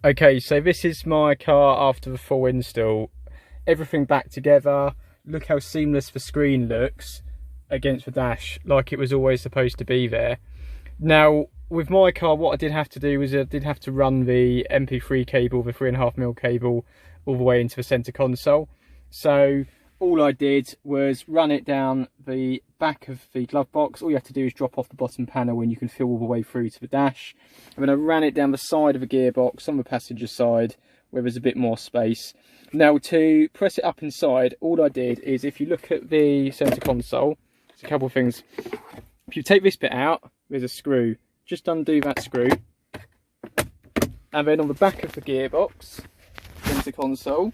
Okay, so this is my car after the full install. Everything back together. Look how seamless the screen looks against the dash, like it was always supposed to be there. Now, with my car, what I did have to do was I did have to run the MP3 cable, the 3.5mm cable, all the way into the centre console. So all I did was run it down the back of the glove box. All you have to do is drop off the bottom panel and you can feel all the way through to the dash. And then I ran it down the side of the gearbox on the passenger side where there's a bit more space. Now to press it up inside, all I did is, if you look at the centre console, there's a couple of things. If you take this bit out, there's a screw. Just undo that screw. And then on the back of the gearbox, centre console,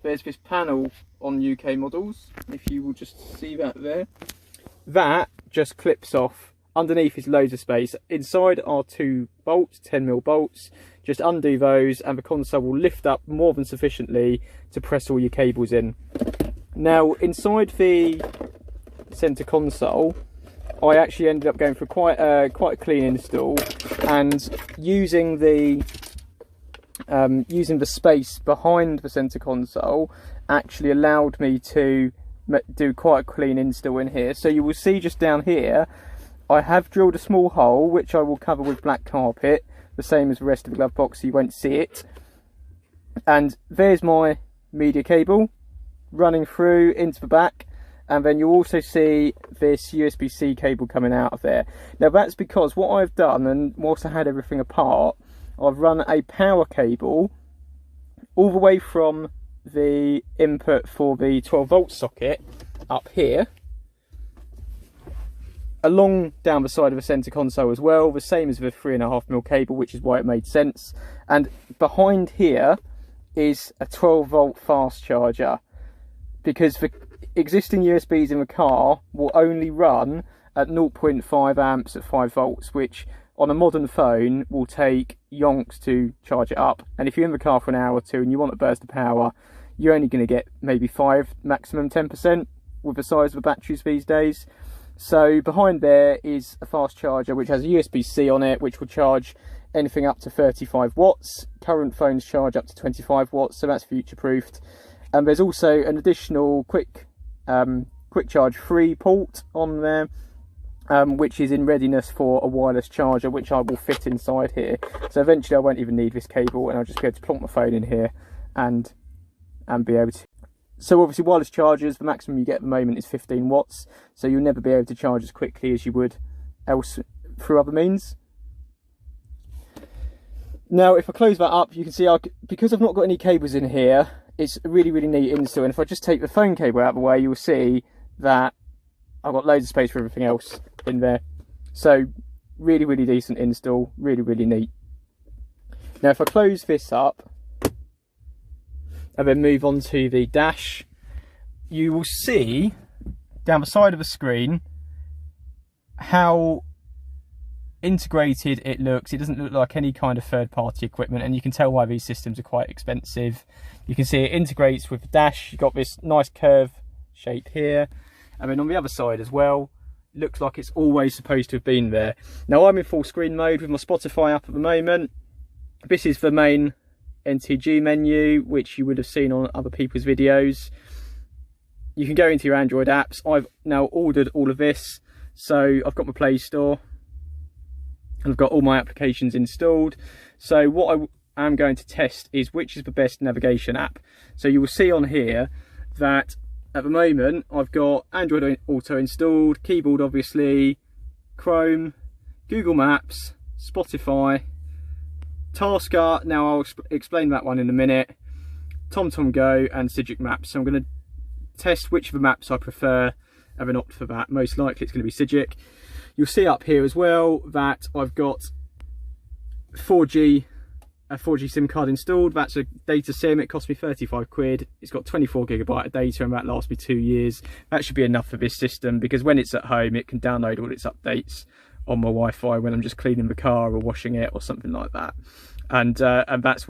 there's this panel on UK models, if you will just see that there. That just clips off. Underneath is loads of space. Inside are 2 bolts, 10mm bolts. Just undo those and the console will lift up more than sufficiently to press all your cables in. Now inside the centre console, I actually ended up going for quite a clean install, and using the space behind the centre console actually allowed me to do quite a clean install in here. So you will see just down here, I have drilled a small hole which I will cover with black carpet, the same as the rest of the glove box, so you won't see it. And there's my media cable running through into the back, and then you'll also see this USB-C cable coming out of there. Now that's because what I've done, and whilst I had everything apart, I've run a power cable all the way from the input for the 12-volt socket up here, along down the side of the centre console as well, the same as the 3.5mm cable, which is why it made sense. And behind here is a 12-volt fast charger, because the existing USBs in the car will only run at 0.5 amps at 5 volts, which on a modern phone will take yonks to charge it up. And if you're in the car for an hour or two and you want a burst of power, you're only going to get maybe 5, maximum 10% with the size of the batteries these days. So behind there is a fast charger which has a USB-C on it, which will charge anything up to 35 watts. Current phones charge up to 25 watts, so that's future-proofed. And there's also an additional quick charge 3 port on there, which is in readiness for a wireless charger, which I will fit inside here. So eventually I won't even need this cable, and I'll just be able to plonk my phone in here and be able to. So obviously wireless chargers, the maximum you get at the moment is 15 watts, so you'll never be able to charge as quickly as you would else through other means. Now if I close that up, you can see because I've not got any cables in here, it's a really neat install. And if I just take the phone cable out of the way, you'll see that I've got loads of space for everything else in there. So really decent install, really neat. Now if I close this up and then move on to the dash, you will see down the side of the screen how integrated it looks. It doesn't look like any kind of third-party equipment, and you can tell why these systems are quite expensive. You can see it integrates with the dash. You've got this nice curve shape here, and then on the other side as well, looks like it's always supposed to have been there. Now I'm in full screen mode with my Spotify up at the moment. This is the main NTG menu, which you would have seen on other people's videos. You can go into your Android apps. I've now ordered all of this, so I've got my Play Store and I've got all my applications installed. So what I am going to test is which is the best navigation app. So you will see on here that at the moment I've got Android Auto installed, keyboard obviously, Chrome, Google Maps, Spotify, Tasker, now I'll explain that one in a minute, TomTom Go and Cedric Maps. So I'm going to test which of the maps I prefer and then opt for that. Most likely it's going to be Cedric. You'll see up here as well that I've got a 4G SIM card installed. That's a data SIM. It cost me 35 quid. It's got 24GB of data and that lasts me 2 years. That should be enough for this system, because when it's at home it can download all its updates on my Wi-Fi when I'm just cleaning the car or washing it or something like that. And that's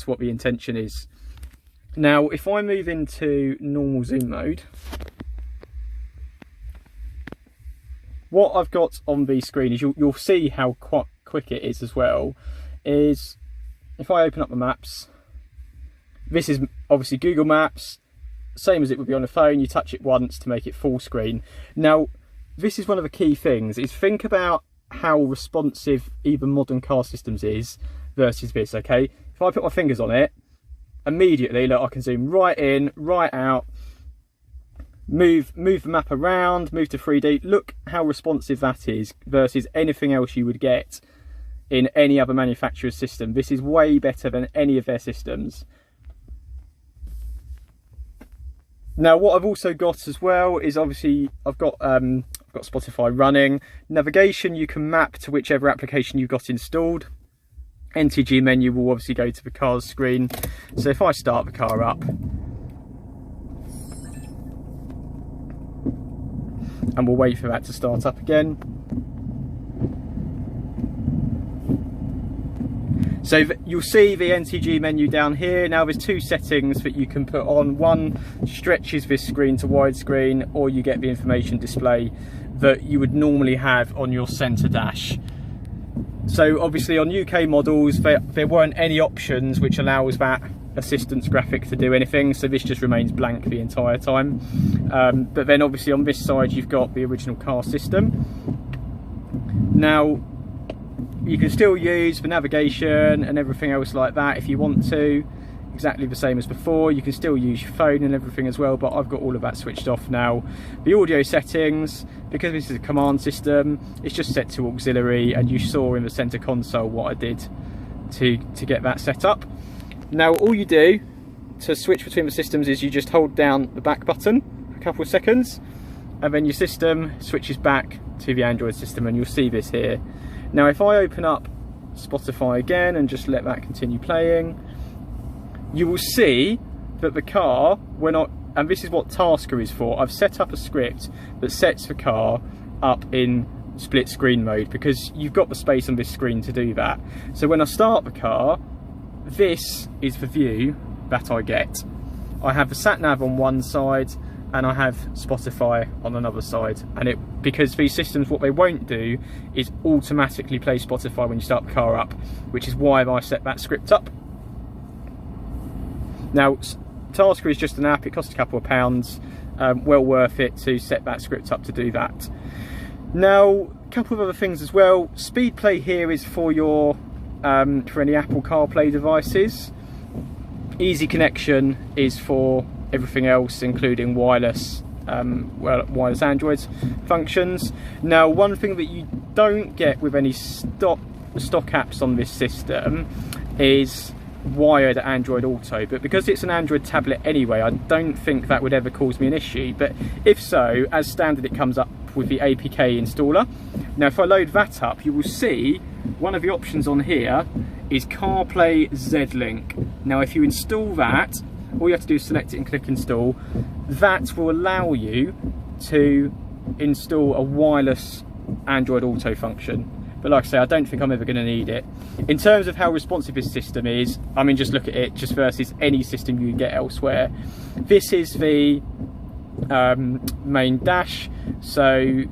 what the intention is. Now if I move into normal zoom mode, what I've got on the screen is you'll see how quick it is as well. is if I open up the maps, this is obviously Google Maps, same as it would be on a phone. You touch it once to make it full screen. Now, this is one of the key things, is think about how responsive even modern car systems is versus this, okay? If I put my fingers on it, immediately, look, I can zoom right in, right out, move the map around, move to 3D. Look how responsive that is versus anything else you would get in any other manufacturer's system. This is way better than any of their systems. Now, what I've also got as well is obviously I've got Spotify running. Navigation, you can map to whichever application you've got installed. NTG menu will obviously go to the car's screen. So if I start the car up, and we'll wait for that to start up again. So you'll see the NTG menu down here. Now there's two settings that you can put on. One stretches this screen to widescreen, or you get the information display that you would normally have on your centre dash. So obviously on UK models there weren't any options which allows that assistance graphic to do anything, so this just remains blank the entire time. But then obviously on this side you've got the original car system. Now you can still use the navigation and everything else like that if you want to, exactly the same as before. You can still use your phone and everything as well, but I've got all of that switched off now. The audio settings, because this is a command system, it's just set to auxiliary, and you saw in the center console what I did to get that set up. Now all you do to switch between the systems is you just hold down the back button for a couple of seconds, and then your system switches back to the Android system, and you'll see this here. Now if I open up Spotify again and just let that continue playing, you will see that the car, and this is what Tasker is for, I've set up a script that sets the car up in split screen mode, because you've got the space on this screen to do that. So when I start the car, this is the view that I get. I have the sat nav on one side and I have Spotify on another side, and because these systems, what they won't do is automatically play Spotify when you start the car up, which is why I set that script up. Now Tasker is just an app, it costs a couple of pounds, well worth it to set that script up to do that. Now a couple of other things as well. Speed Play here is for your for any Apple CarPlay devices. Easy Connection is for everything else, including wireless wireless Android functions. Now one thing that you don't get with any stock apps on this system is wired Android Auto, but because it's an Android tablet anyway, I don't think that would ever cause me an issue. But if so, as standard it comes up with the APK installer. Now if I load that up, you will see one of the options on here is CarPlay Z-Link. Now if you install that, all you have to do is select it and click install. That will allow you to install a wireless Android Auto function. But like I say, I don't think I'm ever going to need it. In terms of how responsive this system is, I mean, just look at it just versus any system you get elsewhere. This is the main dash. So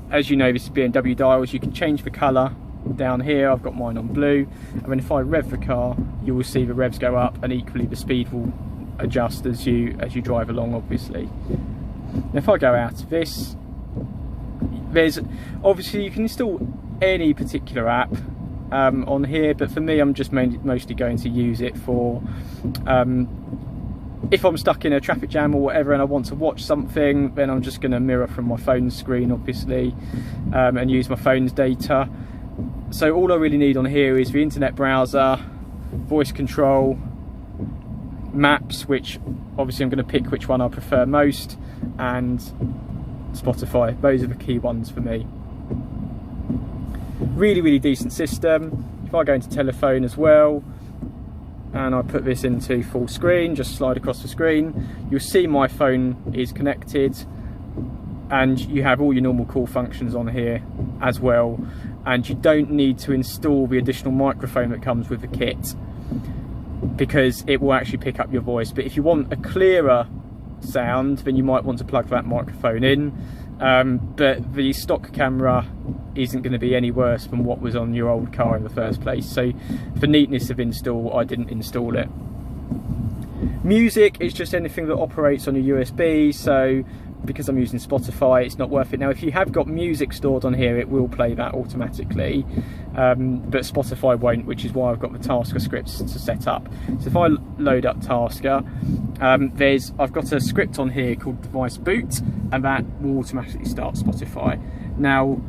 as you know, this is BMW dials. You can change the colour down here. I've got mine on blue, and then if I rev the car, you will see the revs go up, and equally the speed will adjust as you drive along, obviously. Now if I go out of this, there's obviously you can install any particular app on here, but for me I'm just mostly going to use it for if I'm stuck in a traffic jam or whatever and I want to watch something, then I'm just going to mirror from my phone screen, obviously, and use my phone's data. So all I really need on here is the internet browser, voice control, maps, which obviously I'm going to pick which one I prefer most, and Spotify. Those are the key ones for me. Really decent system. If I go into telephone as well and I put this into full screen, just slide across the screen, you'll see my phone is connected, and you have all your normal call functions on here as well, and you don't need to install the additional microphone that comes with the kit, because it will actually pick up your voice. But if you want a clearer sound, then you might want to plug that microphone in. but the stock camera isn't going to be any worse than what was on your old car in the first place. So for neatness of install, I didn't install it. Music is just anything that operates on your USB, so because I'm using Spotify, it's not worth it. Now if you have got music stored on here, it will play that automatically, but Spotify won't, which is why I've got the Tasker scripts to set up. So if I load up Tasker, I've got a script on here called device boot, and that will automatically start Spotify. Now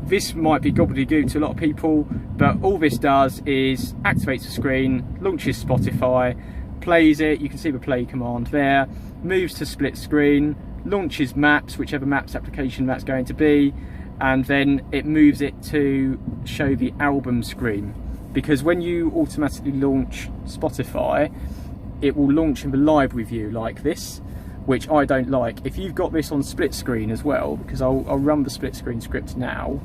this might be gobbledygook to a lot of people, but all this does is activates the screen, launches Spotify, plays it, you can see the play command there, moves to split screen, launches maps, whichever maps application that's going to be, and then it moves it to show the album screen. Because when you automatically launch Spotify, it will launch in the library view like this, which I don't like. If you've got this on split screen as well, because I'll run the split screen script now.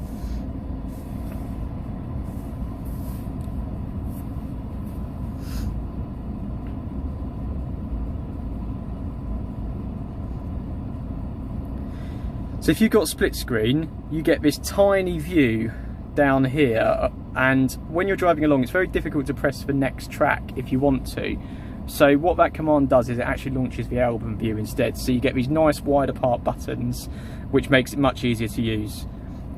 So if you've got split screen, you get this tiny view down here, and when you're driving along, it's very difficult to press the next track if you want to. So what that command does is it actually launches the album view instead. So you get these nice wide apart buttons, which makes it much easier to use,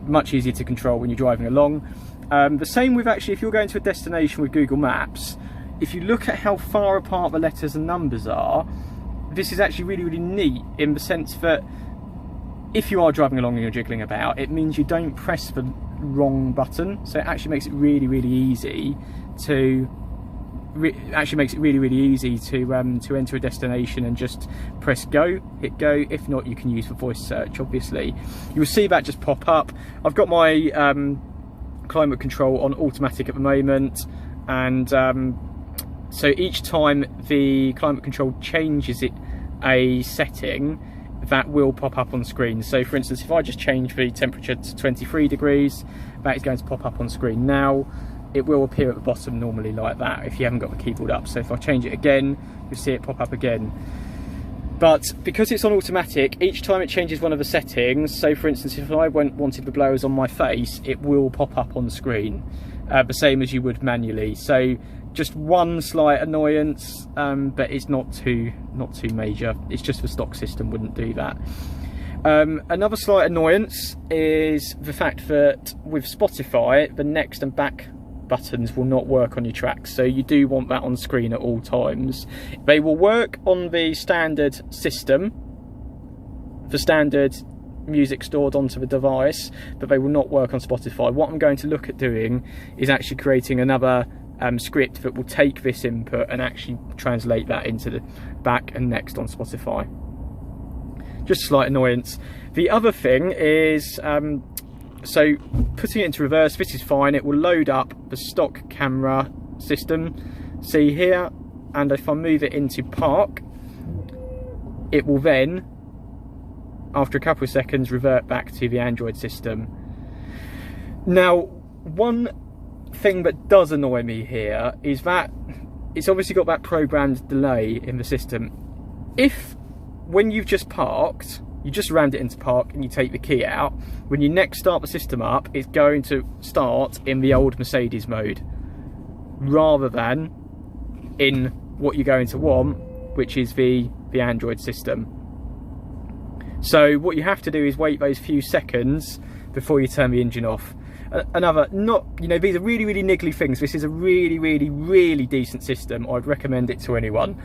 much easier to control when you're driving along. The same with actually if you're going to a destination with Google Maps, if you look at how far apart the letters and numbers are, this is actually really, really neat in the sense that if you are driving along and you're jiggling about, it means you don't press the wrong button. So it actually makes it really, really easy to to enter a destination and just press go, hit go. If not, you can use the voice search, obviously. You'll see that just pop up. I've got my climate control on automatic at the moment, and so each time the climate control changes a setting, that will pop up on screen. So for instance, if I just change the temperature to 23 degrees, that is going to pop up on screen now. It will appear at the bottom normally like that if you haven't got the keyboard up. So if I change it again, you'll see it pop up again. But because it's on automatic, each time it changes one of the settings, so for instance, if I wanted the blowers on my face, it will pop up on screen, the same as you would manually. So just one slight annoyance, but it's not too major. It's just the stock system wouldn't do that. Another slight annoyance is the fact that with Spotify, the next and back buttons will not work on your tracks, so you do want that on screen at all times. They will work on the standard system, the standard music stored onto the device, but they will not work on Spotify. What I'm going to look at doing is actually creating another script that will take this input and actually translate that into the back and next on Spotify. Just a slight annoyance. The other thing is, so putting it into reverse, this is fine. It will load up the stock camera system, see here, and if I move it into park, it will then, after a couple of seconds, revert back to the Android system. Now, one thing that does annoy me here is that it's obviously got that programmed delay in the system. If when you've just parked, you just rammed it into park and you take the key out, when you next start the system up, it's going to start in the old Mercedes mode rather than in what you're going to want, which is the Android system. So what you have to do is wait those few seconds before you turn the engine off. Another, these are really, really niggly things. This is a really, really, really decent system. I'd recommend it to anyone.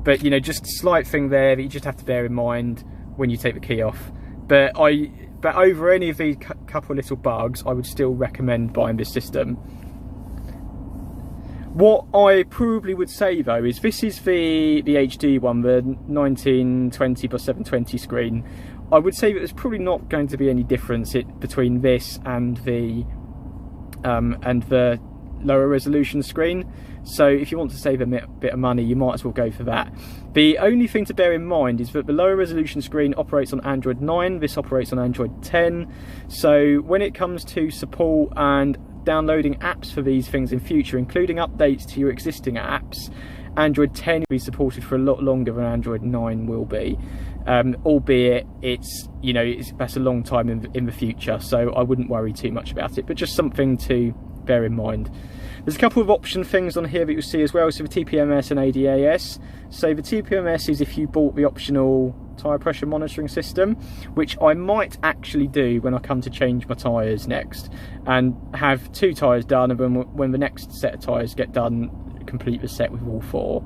But just a slight thing there that you just have to bear in mind when you take the key off. But over any of these couple of little bugs, I would still recommend buying this system. What I probably would say though is this is the HD one, the 1920x720 screen. I would say that there's probably not going to be any difference between this and the lower resolution screen. So if you want to save a bit of money, you might as well go for that. The only thing to bear in mind is that the lower resolution screen operates on Android 9, this operates on Android 10. So when it comes to support and downloading apps for these things in future, including updates to your existing apps Android 10 will be supported for a lot longer than Android 9 will be, albeit it's, you know, that's a long time in the future, so I wouldn't worry too much about it, but just something to bear in mind. There's a couple of option things on here that you'll see as well, so the TPMS and ADAS. So the TPMS is if you bought the optional tyre pressure monitoring system, which I might actually do when I come to change my tyres next, and have 2 tyres done, and when the next set of tyres get done, complete the set with all 4.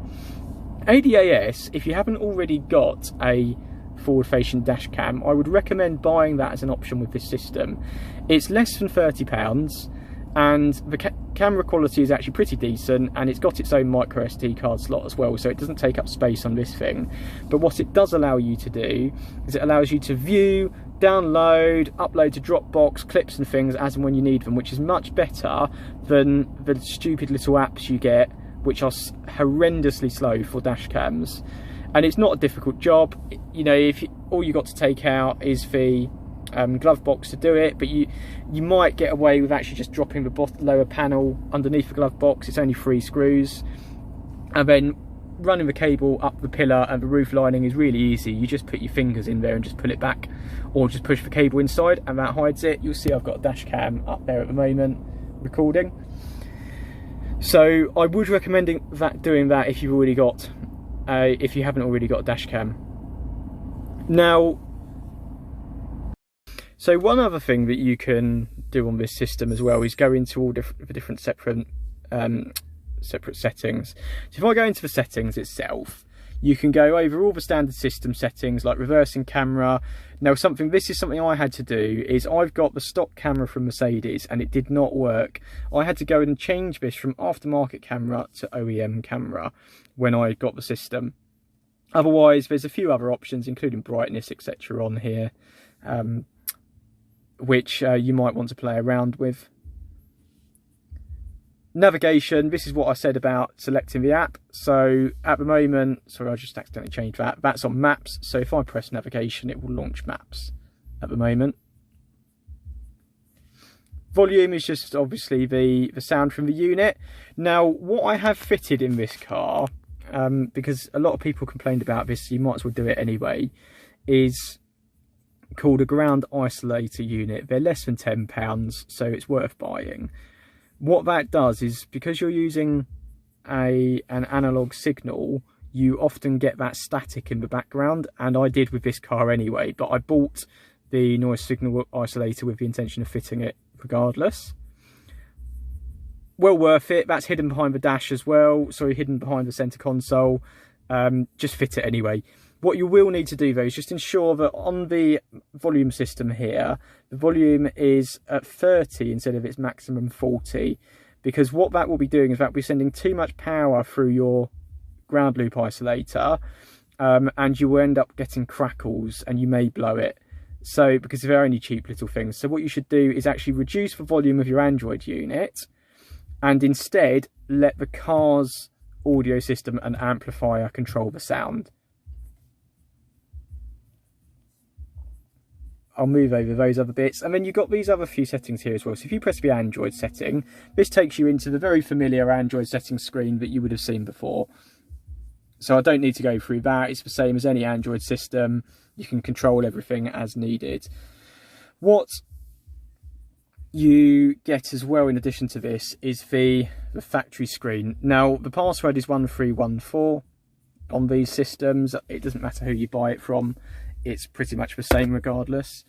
ADAS, if you haven't already got a forward-facing dash cam, I would recommend buying that as an option with this system. It's less than £30, and the camera quality is actually pretty decent, and it's got its own micro SD card slot as well, so it doesn't take up space on this thing. But what it does allow you to do is it allows you to view, download, upload to Dropbox clips and things as and when you need them, which is much better than the stupid little apps you get, which are horrendously slow for dash cams. And it's not a difficult job, you know, if all you got to take out is the glove box to do it, but you might get away with actually just dropping the lower panel underneath the glove box. It's only 3 screws, and then running the cable up the pillar and the roof lining is really easy. You just put your fingers in there and just pull it back, or just push the cable inside and that hides it. You'll see I've got a dash cam up there at the moment recording, so I would recommend doing that if you've already got if you haven't already got a dash cam. Now, so one other thing that you can do on this system as well is go into all the different separate settings. So if I go into the settings itself, you can go over all the standard system settings like reversing camera. Now this is something I had to do, is I've got the stock camera from Mercedes and it did not work. I had to go and change this from aftermarket camera to OEM camera when I got the system. Otherwise, there's a few other options, including brightness, etc. on here, which you might want to play around with. Navigation, this is what I said about selecting the app. So at the moment, sorry, I just accidentally changed that. That's on maps. So if I press navigation, it will launch maps at the moment. Volume is just obviously the sound from the unit. Now, what I have fitted in this car, because a lot of people complained about this, you might as well do it anyway, is called a ground isolator unit. They're less than £10, so it's worth buying. What that does is, because you're using an analog signal, you often get that static in the background, and I did with this car anyway, but I bought the noise signal isolator with the intention of fitting it regardless. Well worth it. That's hidden behind the dash as well, sorry, hidden behind the center console. Just fit it anyway. What you will need to do though is just ensure that on the volume system here, the volume is at 30 instead of its maximum 40, because what that will be doing is that will be sending too much power through your ground loop isolator, and you will end up getting crackles and you may blow it. So, because they're only cheap little things. So what you should do is actually reduce the volume of your Android unit and instead let the car's audio system and amplifier control the sound. I'll move over those other bits, and then you've got these other few settings here as well. So if you press the Android setting, this takes you into the very familiar Android settings screen that you would have seen before. So I don't need to go through that. It's the same as any Android system. You can control everything as needed. What you get as well in addition to this is the factory screen. Now, the password is 1314 on these systems. It doesn't matter who you buy it from. It's pretty much the same regardless.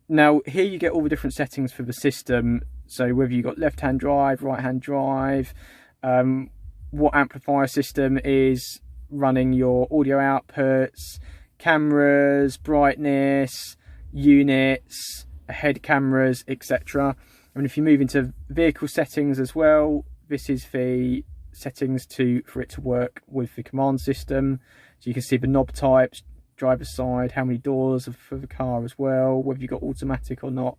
Now, here you get all the different settings for the system. So whether you've got left-hand drive, right-hand drive, what amplifier system is running your audio outputs, cameras, brightness, units, head cameras, etc. And if you move into vehicle settings as well, this is the settings for it to work with the command system. So you can see the knob types, driver's side, how many doors for the car as well, whether you've got automatic or not,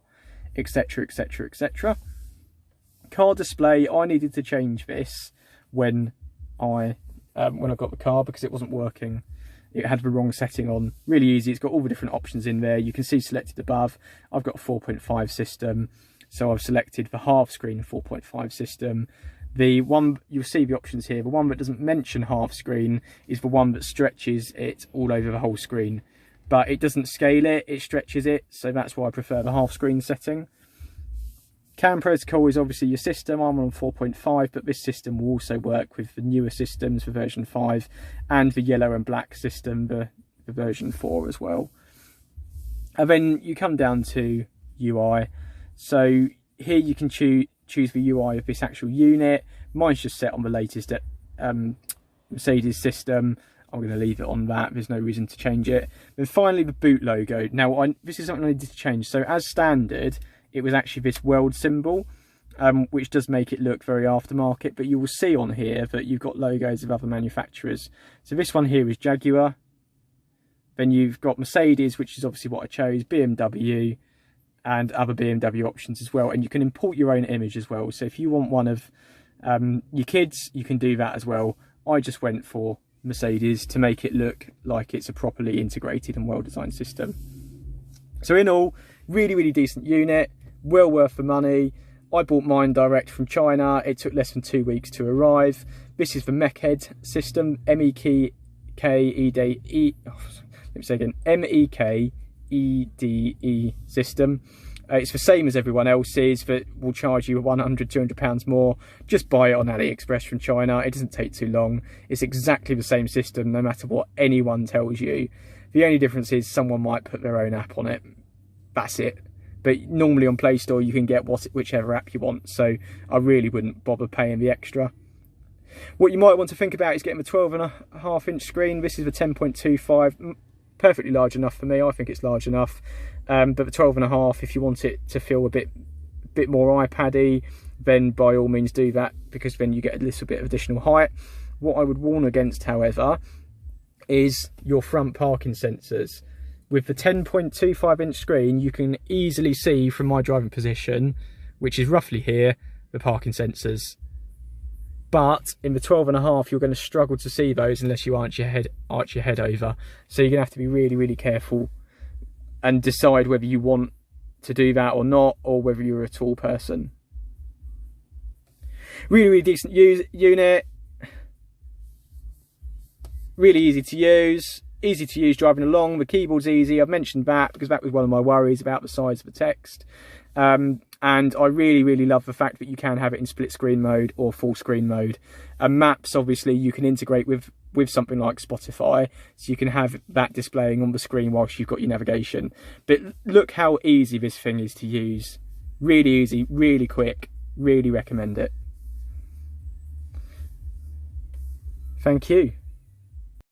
etc, etc, etc. Car display, I needed to change this when I got the car because it wasn't working. It had the wrong setting on. Really easy. It's got all the different options in there. You can see selected above. I've got a 4.5 system, so I've selected the half screen 4.5 system. The one, you'll see the options here, the one that doesn't mention half screen is the one that stretches it all over the whole screen. But it doesn't scale it, it stretches it, so that's why I prefer the half screen setting. CAN protocol is obviously your system. I'm on 4.5, but this system will also work with the newer systems for version 5 and the yellow and black system, the version 4 as well. And then you come down to UI. So here you can choose the UI of this actual unit. Mine's just set on the latest Mercedes system. I'm going to leave it on that. There's no reason to change it. Then finally, the boot logo. Now, this is something I needed to change. So as standard, it was actually this world symbol, which does make it look very aftermarket. But you will see on here that you've got logos of other manufacturers. So this one here is Jaguar. Then you've got Mercedes, which is obviously what I chose, BMW, and other BMW options as well. And you can import your own image as well. So if you want one of your kids, you can do that as well. I just went for Mercedes to make it look like it's a properly integrated and well-designed system. So in all, really decent unit, well worth the money. I bought mine direct from China. It took less than 2 weeks to arrive. This is the MEKED system, MEKEDE system. It's the same as everyone else's, but will charge you £100–200 more. Just buy it on AliExpress from China. It doesn't take too long. It's exactly the same system, no matter what anyone tells you. The only difference is someone might put their own app on it. That's it. But normally on Play Store you can get whichever app you want, so I really wouldn't bother paying the extra. What you might want to think about is getting the 12.5-inch screen. This is the 10.25, perfectly large enough for me. I think it's large enough. But the 12.5, if you want it to feel a bit more iPad-y, then by all means do that, because then you get a little bit of additional height. What I would warn against, however, is your front parking sensors. With the 10.25-inch screen, you can easily see from my driving position, which is roughly here, the parking sensors. But in the 12.5, you're going to struggle to see those unless you arch your head over. So you're going to have to be really careful and decide whether you want to do that or not, or whether you're a tall person. Really decent unit. Really easy to use. Easy to use driving along. The keyboard's easy. I've mentioned that because that was one of my worries about the size of the text. And I really love the fact that you can have it in split screen mode or full screen mode. And maps, obviously, you can integrate with something like Spotify, so you can have that displaying on the screen whilst you've got your navigation. But look how easy this thing is to use. Really easy, really quick. Really recommend it. Thank you.